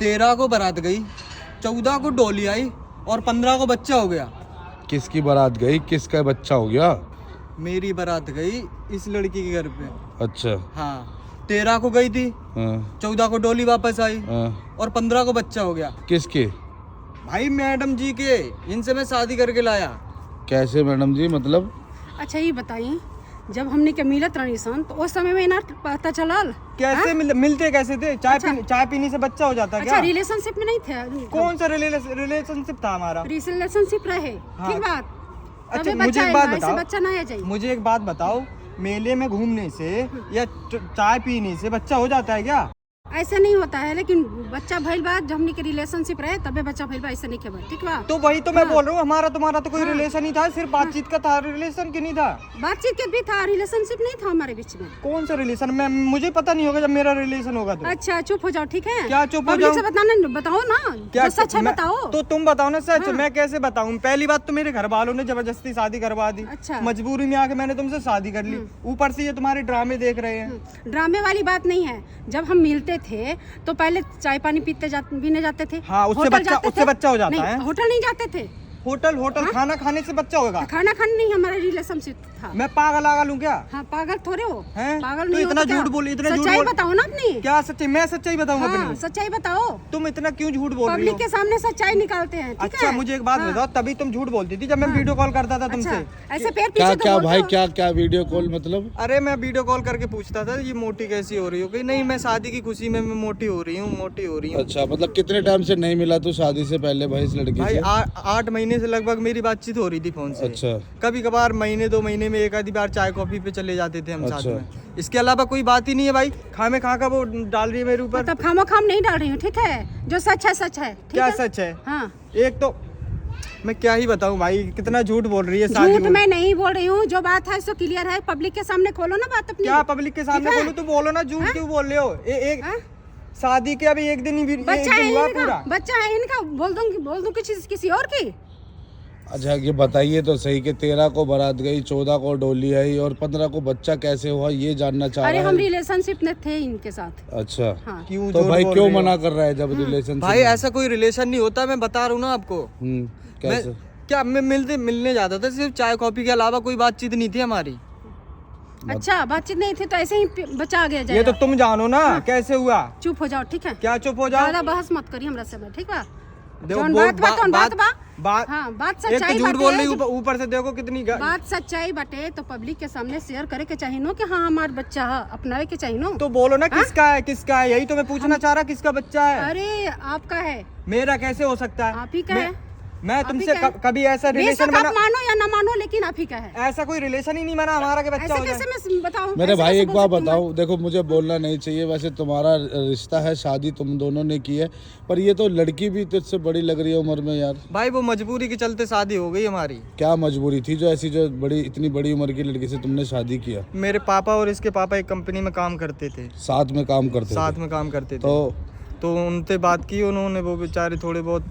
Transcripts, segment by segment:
13 को बारात गई, 14 को डोली आई और 15 को बच्चा हो गया। किसकी बारात गई, किसका बच्चा हो गया? मेरी बारात गई इस लड़की के घर पे। अच्छा। हाँ, 13 को गई थी, हाँ, 14 को डोली वापस आई हाँ। और 15 को बच्चा हो गया। किसके? भाई मैडम जी के, इनसे मैं शादी करके लाया। कैसे मैडम जी, मतलब? अच्छा ये बताइए, जब हमने के मिलत रही सन तो उस समय में ना पता चलल? कैसे मिलते कैसे थे? चाय पीने से बच्चा हो जाता अच्छा, क्या? रिलेशनशिप में नहीं थे? कौन सा रिलेशनशिप था हमारा? रिलेशनशिप रहे, हाँ। ठीक बात। अच्छा, तभी मुझे बच्चा एक बात आएगा, बताओ, ऐसे बच्चा नहीं आ जाए। मुझे एक बात बताओ, मेले में घूमने से या चाय पीने से बच्चा हो जाता है क्या? ऐसे नहीं होता है, लेकिन बच्चा भइल बात जब हमने के रिलेशनशिप रहे तबे बच्चा भइल बा, ऐसे नहीं के बात, ठीक बा? तो वही तो मैं हाँ। बोल रहा हूँ, हमारा तुम्हारा तो कोई हाँ। रिलेशन ही था, सिर्फ बातचीत का था, रिलेशन की नहीं था। बातचीत के भी था, रिलेशनशिप नहीं था हमारे बीच में। कौन सा रिलेशन? मैं मुझे पता नहीं होगा जब मेरा रिलेशन होगा तो। अच्छा चुप हो जाओ, ठीक है? क्या चुप हो पब्लिक जाऊं? से बताना, बताओ ना, क्या जो सच है मैं- बताओ। तो तुम बताओ ना सच। हाँ। मैं कैसे बताऊं? पहली बात तो मेरे घर वालों ने जबरदस्ती शादी करवा दी। अच्छा। मजबूरी में आके मैंने तुमसे शादी कर ली, ऊपर से ये तुम्हारे ड्रामे देख रहे हैं। ड्रामे वाली बात नहीं है। जब हम मिलते थे तो पहले चाय पानी पीने जाते थे। हाँ, उससे होटल बच्चा- जाते उससे थे। बच्चा हो जाता नहीं, है। होटल नहीं जाते थे। होटल खाना खाने से बच्चा होगा? खाना खाने नहीं, हमारा रिलेशनशिप था। मैं पागल आगा लूं क्या? हाँ, पागल थोड़े हो। हैं? पागल तो नहीं हो इतना क्या? झूठ बोली, इतना झूठ सच्चाई बोल- बताओ ना अपनी। क्या सच्चाई? मैं सच्चाई बताऊंगा हाँ, अपनी? सच्चाई बताओ। तुम इतना क्यों झूठ बोल रही पब्लिक हो? के सामने सच्चाई निकालते हैं, ठीक अच्छा, है? मुझे एक बात हाँ। बताओ, तभी तुम झूठ बोलती थी जब मैं हाँ। वीडियो कॉल करता था तुमसे। अच्छा, ऐसे पैर क्या पीछे तो क्या बोलते भाई, हो। क्या क्या वीडियो कॉल मतलब? अरे मैं वीडियो कॉल करके पूछता था ये मोटी कैसी हो रही हो, कि नहीं मैं शादी की खुशी में मैं मोटी हो रही हूँ, मोटी हो रही हूँ। अच्छा, मतलब कितने टाइम से नहीं मिला तू शादी से पहले भाई इस लड़की भाई से? 8 महीने से लगभग मेरी बातचीत हो रही थी फोन से। अच्छा। कभी कभार महीने 2 महीने में एक आधी बार चाय कॉफी पे चले जाते थे हम साथ अच्छा। में। इसके अलावा कोई बात ही नहीं है भाई। खामे खा का वो डाल रही है मेरे ऊपर। मतलब खामो खाम नहीं डाल रही हूँ, ठीक है? जो सच है सच है, ठीक क्या है? सच है? हाँ। एक तो मैं क्या ही बताऊं भाई, कितना झूठ बोल रही है शादी झूठ को। मैं नहीं बोल रही हूँ, जो बात है सो क्लियर है। पब्लिक के सामने खोलो ना बात अपनी। क्या पब्लिक के सामने ठीक है? बोलूं? तो बोलो ना, झूठ हाँ? क्यों बोल रहे हो? एक हाँ? शादी के अभी एक दिन ही बच्चा है हुआ इनका, पूरा। बच्चा है इनका। बोल दूं किसी और की। अच्छा, ये बताइए तो सही कि 13 को बारात गई, 14 को डोली आई और 15 को बच्चा कैसे हुआ, ये जानना चाह अरे रहा हम है। रिलेशनशिप में थे इनके साथ। अच्छा। हाँ। क्यों तो झूठ भाई बोल क्यों रही हो? मना कर रहा है जब रिलेशन? भाई ऐसा कोई रिलेशन नहीं होता, मैं बता रहा हूँ ना आपको। कैसे? मैं मिलने जाता था, सिर्फ चाय कॉफी के अलावा कोई बातचीत नहीं थी हमारी। अच्छा, बातचीत नहीं थी तो ऐसे ही बचा गया ये जाएगा। तो तुम जानो ना कैसे हुआ। चुप हो जाओ, ठीक है? क्या चुप हो जाओ? ज्यादा बहस मत करिए हमरा से, ठीक बा? देखो, जौन वो बात बा, तौन बात बा। बात हाँ, बात एक तो सच्चाई झूठ बोल रही, बाटे। ऊपर से देखो कितनी बात सच्चाई बटे तो पब्लिक के सामने शेयर करे के चाहिए नो, कि हाँ हमार बच्चा है, अपनावे के चाहिए नो। तो बोलो ना किसका है, किसका है? यही तो मैं पूछना चाह रहा, किसका बच्चा है? अरे आपका है। मेरा कैसे हो सकता है? आप ही का है। मैं आप ही तुमसे का है। कभी ऐसा रिलेशन बेशक आप बना, मानो या ना मानो, लेकिन आप ही का है। ऐसा कोई रिलेशन ही नहीं बना हमारा के बच्चा ऐसे हो जाए। कैसे मैं बताऊं? मेरे ऐसे भाई कैसे एक बोल बात सकती हूँ बताओ, देखो मुझे बोलना नहीं चाहिए, वैसे तुम्हारा रिश्ता है, शादी तुम दोनों ने की है, पर ये तो लड़की भी तुझसे बड़ी लग रही है उम्र में यार। भाई वो मजबूरी के चलते शादी हो गई हमारी। क्या मजबूरी थी जो ऐसी, जो बड़ी इतनी बड़ी उम्र की लड़की से तुमने शादी किया? मेरे पापा और इसके पापा एक कंपनी में काम करते थे, साथ में काम करते साथ थे? में काम करते थे। तो उनसे बात की उन्होंने, वो बेचारे थोड़े बहुत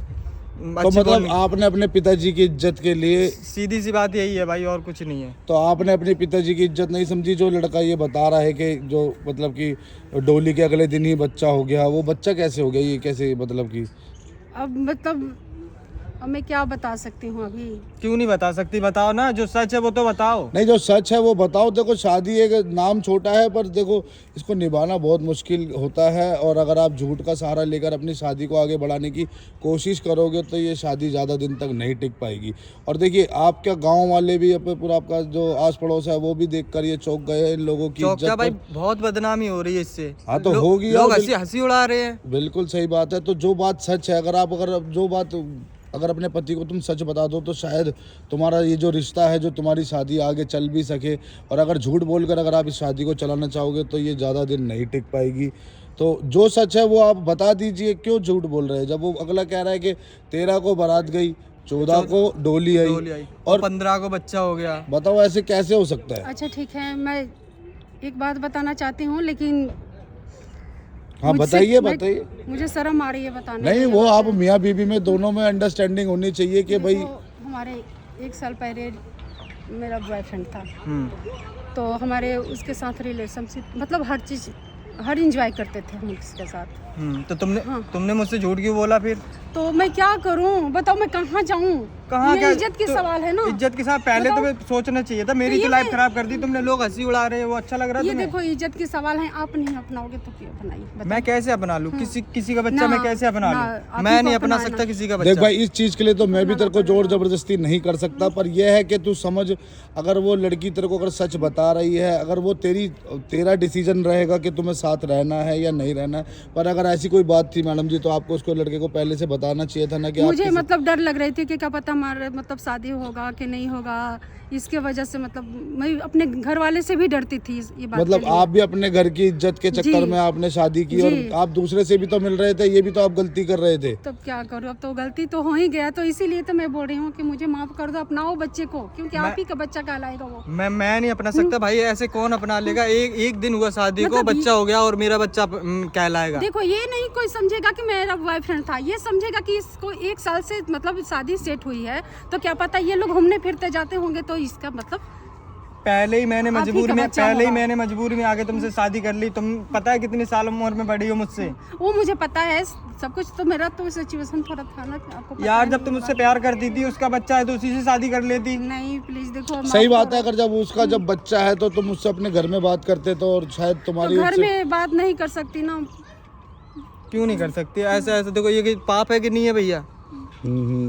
तो अच्छी मतलब बोली। आपने अपने पिताजी की इज्जत के लिए, सीधी सी बात यही है भाई, और कुछ नहीं है। तो आपने अपने पिताजी की इज्जत नहीं समझी? जो लड़का ये बता रहा है कि जो मतलब कि डोली के अगले दिन ही बच्चा हो गया, वो बच्चा कैसे हो गया, ये कैसे मतलब कि? अब मतलब अब मैं क्या बता सकती हूँ अभी? क्यों नहीं बता सकती? बताओ ना, जो सच है वो तो बताओ। नहीं, जो सच है वो बताओ। देखो शादी एक नाम छोटा है, पर देखो इसको निभाना बहुत मुश्किल होता है, और अगर आप झूठ का सहारा लेकर अपनी शादी को आगे बढ़ाने की कोशिश करोगे तो ये शादी ज़्यादा दिन तक नहीं टिक पाएगी। और देखिए आपके गांव वाले भी, पूरा आपका जो आस पड़ोस है वो भी देखकर ये चौंक गए हैं इन लोगों की चौक क्या इज्जत भाई, पर। बहुत बदनामी हो रही है इससे। हाँ तो होगी, लोग और हंसी उड़ा रहे हैं। बिल्कुल सही बात है। तो जो बात सच है, अगर अपने पति को तुम सच बता दो तो शायद तुम्हारा ये जो रिश्ता है, जो तुम्हारी शादी आगे चल भी सके। और अगर झूठ बोलकर अगर आप इस शादी को चलाना चाहोगे तो ये ज़्यादा दिन नहीं टिक पाएगी। तो जो सच है वो आप बता दीजिए, क्यों झूठ बोल रहे हैं? जब वो अगला कह रहा है कि 13 को बारात गई, 14 को डोली आई और 15 को बच्चा हो गया। बताओ ऐसे कैसे हो सकता है? अच्छा ठीक है, मैं एक बात बताना चाहती हूँ, लेकिन हाँ बताइए बताइए। मुझे शर्म आ रही है बताने नहीं, में। वो आप मियाँ बीवी में दोनों में अंडरस्टैंडिंग होनी चाहिए कि भाई। देखो, हमारे 1 साल पहले मेरा बॉयफ्रेंड था, तो हमारे उसके साथ रिलेशनशिप मतलब हर चीज़, हर इंजॉय करते थे हम उसके साथ। तो तुमने मुझसे झूठ क्यों बोला फिर? तो मैं क्या करूं बताओ, मैं कहाँ जाऊं? कहाँ ये क्या इज्जत की सवाल है ना। इज्जत के साथ पहले तुम्हें सोचना चाहिए था। मेरी तो लाइफ खराब कर दी तुमने। लोग हंसी उड़ा रहे हैं, वो अच्छा लग रहा है ये तुम्हें? देखो इज्जत की सवाल है, आप नहीं अपनाओगे तो क्यों अपनाइए? बताओ। मैं कैसे अपना लूं? किसी का बच्चा ना, मैं कैसे अपना ना, लूं? आप मैं ही को नहीं अपना अपनाना। सकता किसी का देख बच्चा। भाई, इस चीज के लिए तो मैं भी तेरे को जोर जबरदस्ती नहीं कर सकता, पर यह है कि तू समझ, अगर वो लड़की तेरे को अगर सच बता रही है, अगर वो तेरा डिसीजन रहेगा कि तुम्हें साथ रहना है या नहीं रहना है। पर अगर ऐसी कोई बात थी मैडम जी, तो आपको उसको लड़के को पहले से बताना चाहिए था ना कि मुझे मतलब डर लग रही थी कि क्या पता हमारे मतलब शादी होगा कि नहीं होगा, इसके वजह से मतलब मैं अपने घर वाले से भी डरती थी ये बात मतलब के लिए। आप भी अपने घर की इज्जत के चक्कर जी। में आपने शादी की, और जी। आप दूसरे से भी तो मिल रहे थे, ये भी तो आप गलती कर रहे थे। तब क्या करूँ, अब तो गलती तो हो ही गया, तो इसीलिए तो मैं बोल रही हूँ कि मुझे माफ कर दो, अपनाओ बच्चे को, क्योंकि आप ही का बच्चा कहलाएगा वो। मैं नहीं अपना सकता भाई। ऐसे कौन अपना लेगा? एक दिन हुआ शादी को, मतलब बच्चा हो गया और मेरा बच्चा कहलाएगा। देखो ये नहीं कोई समझेगा कि मेरा बॉयफ्रेंड था, ये समझेगा कि इसको 1 साल से मतलब शादी सेट हुई है, तो क्या पता ये लोग घूमने फिरते जाते होंगे, तो इसका मतलब पहले ही मैंने आप ही का बच्चा होगा। मजबूरी में आके तुमसे शादी कर ली। तुम पता है कितनी साल उम्र में बड़ी हो मुझसे? वो मुझे पता है सब कुछ, तो मेरा तो सिचुएशन थोड़ा था ना, आपको पता यार है जब तुम मुझसे प्यार करती थी, उसका बच्चा है तो उसी से शादी कर लेती। नहीं प्लीज देखो माफ सही बात है, करो। अगर जब बच्चा है तो तुम उससे अपने घर में बात करते तो, और शायद तुम्हारी तो घर उससे- में बात नहीं कर सकती ना। क्यों नहीं कर सकती? ऐसे देखो, ये पाप है कि नहीं है भैया?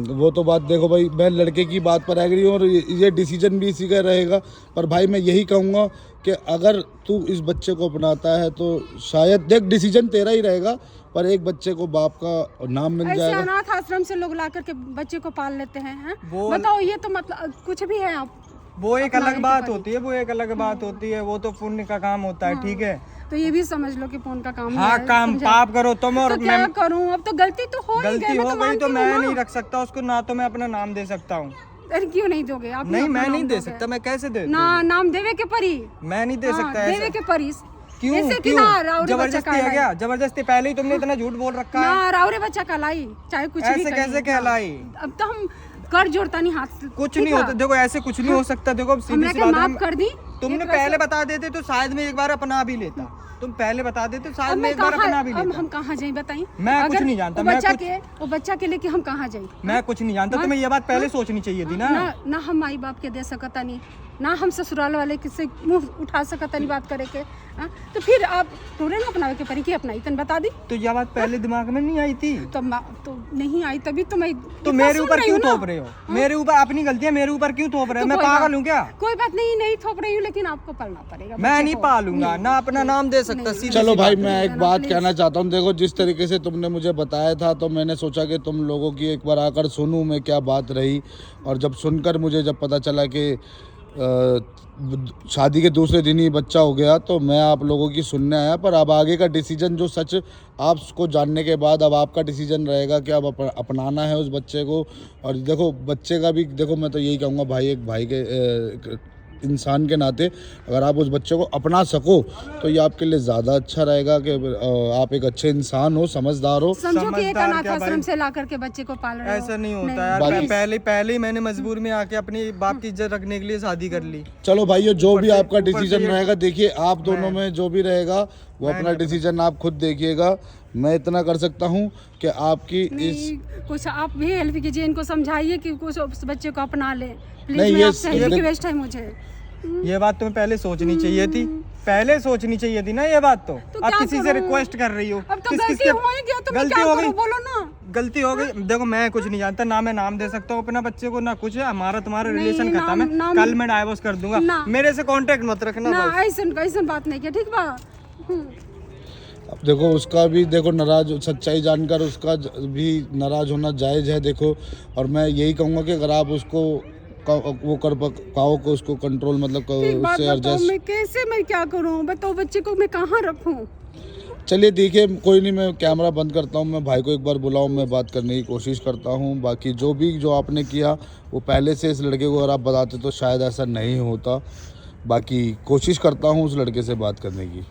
वो तो बात देखो भाई, मैं लड़के की बात पर एग्री हूँ और ये डिसीजन भी इसी का रहेगा। पर भाई मैं यही कहूँगा कि अगर तू इस बच्चे को अपनाता है तो शायद देख, डिसीजन तेरा ही रहेगा, पर एक बच्चे को बाप का नाम मिल ऐसे जाएगा। अनाथ आश्रम से लोग ला करके बच्चे को पाल लेते हैं। वो- बताओ, ये तो मतलब कुछ भी है आप। वो एक अपना अलग एक बात पति। होती है, वो एक अलग बात होती है। वो तो पुण्य का काम होता है, ठीक है। तो ये भी समझ लो कि फोन का काम हाँ, है, काम समझा? पाप करो तुम और तो क्या मैं। करूं, अब तो गलती तो हो ही गलती गई, मैं हो तो गई मानती तो हूँ मैं ना। नहीं रख सकता उसको, ना तो मैं अपना नाम दे सकता हूँ। अरे क्यों नहीं दोगे आप? नहीं, अपना मैं नहीं नाम दे दोगे। सकता। मैं कैसे दे? ना नाम देवे के परी। मैं नहीं दे हाँ, सकता देवे ऐसे। के परी। क्यों? ऐसे कि क्यों? ना राउरे बच्चा जबरदस्ती है कहलाई। क्या? जबरदस्ती पहले ही तुमने इतना झूठ बोल रखा है। ना राउरे बच्चा कहलाई, चाहे कुछ भी ऐसे कहिए। कैसे कहलाई? अब तो हम कर जोड़ता नहीं हाथ से। कुछ ठीक नहीं है? होता। देखो ऐसे कुछ नहीं हो सकता। देखो सीधी हमरा सी के बात है, माफ कर दी। तुमने एक पहले बता देते तो शायद मैं एक बार अपना भी लेता। तुम पहले बता देते तो अब शायद मैं मैं एक बार कहाँ, अपना भी अब लेता। हम कहाँ जाए बताइए? मैं कुछ अगर नहीं जानता, वो मैं बच्चा कुछ- वो बच्चा के लेके हम कहाँ जाए? मैं कुछ नहीं जानता। तुम्हें ये बात पहले सोचनी चाहिए थी ना। ना हम माई बाप के दे सकता नहीं, ना हम ससुराल वाले किसी मुंह उठा सकता नहीं बात करे के। हाँ? तो फिर आप तोरे ना अपनावे के परी की अपनाई तन बता दी। तो ये बात पहले दिमाग में नहीं आई थी? तो नहीं आई, तभी तो मैं तो इतना मेरे सुन ऊपर रही क्यों हूँ ना। थोप रहे हो? मेरे ऊपर अपनी गलती है, मेरे ऊपर क्यों थोप रहे हो? तो मैं कोई पागल बात- हूँ क्या? कोई बात नहीं थोप रही हूँ, लेकिन आपको पालना पड़ेगा। मैं बच्चे नहीं को। पालूंगा, ना अपना नाम दे सकता। नहीं। सीधी चलो सी भाई, बात है। मैं एक ना, बात प्लीज। कहना चाहता हूँ। देखो, जिस तरीके से तुमने मुझे बताया था, तो मैंने सोचा कि तुम लोगों की एक बार आकर सुनूं मैं क्या बात रही। और जब सुनकर मुझे जब पता चला कि शादी के दूसरे दिन ही बच्चा हो गया, तो मैं आप लोगों की सुनने आया। पर अब आगे का डिसीजन जो सच आप उसको जानने के बाद अब आपका डिसीजन रहेगा कि अब अपनाना है उस बच्चे को। और देखो, बच्चे का भी देखो, मैं तो यही कहूँगा भाई, एक भाई के इंसान के नाते अगर आप उस बच्चे को अपना सको तो ये आपके लिए ज़्यादा अच्छा रहेगा कि आप एक अच्छे इंसान हो, समझदार हो। समझो कि एक समझदार अनाथ क्या आश्रम भाई? से ला करके बच्चे को पाल रहे हो। ऐसा नहीं होता यार। बाकी- मैं पहले ही मैंने मजबूर में आके अपनी बाप की इज्जत रखने के लिए शादी कर ली। चलो भाई, जो भी आपका ऊपर से डिसीजन ये- रहेगा, देखिए आप दोनों में जो भी रहेगा वो अपना डिसीजन आप खुद देखिएगा। मैं इतना कर सकता हूँ कि आपकी इस नहीं, कुछ आप भी हेल्प कीजिए, इनको समझाइए कि कुछ उस बच्चे को अपना ले प्लीज। नहीं, मैं ये- आपसे ये- रिक्वेस्ट है मुझे। ये बात तुम्हें पहले सोचनी चाहिए थी। पहले सोचनी चाहिए थी ना ये बात। तो तो आप क्या किसी से करूं? रिक्वेस्ट कर रही हो। अब तो किस- गलती किसके- हो ही गया, तो मैं गलती क्या हो करूं? गई। बोलो ना। गलती हो गई। देखो, मैं कुछ नहीं जानता, ना मैं नाम दे सकता हूँ अपना बच्चे को, ना कुछ है। हमारा तुम्हारा नहीं, रिलेशन खत्म है। नाम- कल मैं डाइवोर्स कर दूंगा। ना। मेरे से कांटेक्ट मत रखना ना बस। ऐसा बात नहीं किया, ठीक बा। अब देखो, उसका भी देखो नाराज, सच्चाई जानकर उसका भी नाराज होना जायज़ है। देखो, और मैं यही कहूँगा कि अगर आप उसको वो कर पाओ को उसको कंट्रोल मतलब एक बात उससे बताओ, एडजस्ट। मैं क्या करूं? बताओ, बच्चे को मैं कहाँ रखूं? चलिए देखिए, कोई नहीं, मैं कैमरा बंद करता हूँ। मैं भाई को एक बार बुलाऊँ, मैं बात करने की कोशिश करता हूँ। बाकी जो आपने किया वो पहले से इस लड़के को अगर आप बताते तो शायद ऐसा नहीं होता। बाकी कोशिश करता हूँ उस लड़के से बात करने की।